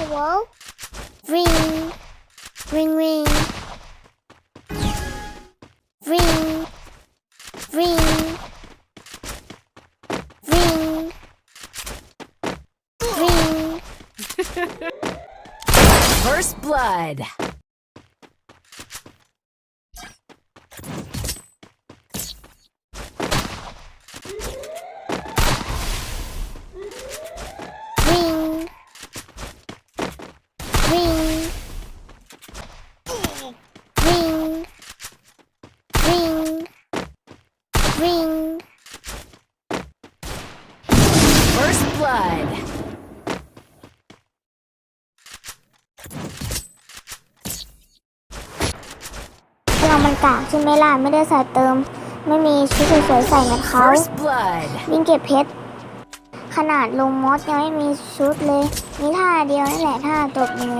Hello? Ring. Ring ring. Ring. Ring. Ring. Ring. First blood. Ring. Ring. Ring. Ring. Ring. First blood. เรามันกากใช่ไหมล่ะไม่ได้ใส่เติม ไม่มีชุดสวยๆใส่เหมือนเขา First blood. วิ่งเก็บเพชรขนาดลงมอสยังไม่มีชุดเลย มีท่าเดียวนั่นแหละท่าตบมือ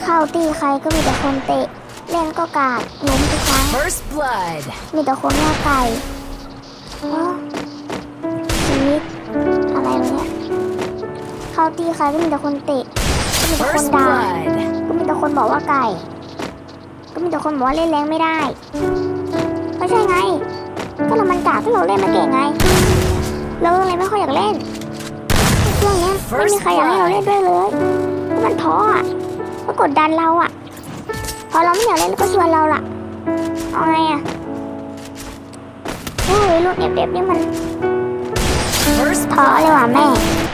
เข้าตีใครก็มีแต่คนเตะ เล่นก็กากล้มทุกครั้ง First blood. มีแต่คนว่าไก่ชีวิตอะไรวะเนี่ยเข้าตีใครก็มีแต่คนเตะก็มีแต่คน First ด่า blood. ก็มีแต่คนบอกว่าไก่ ก็มีแต่คนบอกว่าเล่นแรงไม่ได้ก็ใช่ไงก็เรามันกากก็เราเล่นมาเก่งไงเราเลยไม่ค่อยอยากเล่นช่วงเนี้ยไม่มีใครอยากให้เราเล่นด้วยเลยเพราะมันท้ออ่ะก็กดดันเราอ่ะพอเราไม่อยากเล่นก็ชวนเราล่ะเอาไงอ่ะโอ้ยรุ่นเอฟนี่มัน First ท้อเลยว่ะแม่ blood.